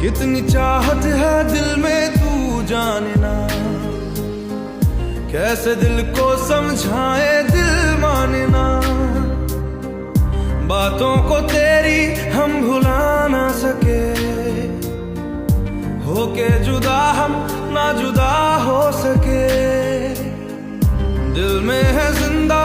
कितनी चाहत है दिल में तू जाने ना, कैसे दिल को समझाए दिल माने ना। बातों को तेरी हम भुला ना सके, होके जुदा हम ना जुदा हो सके। दिल में है जिंदा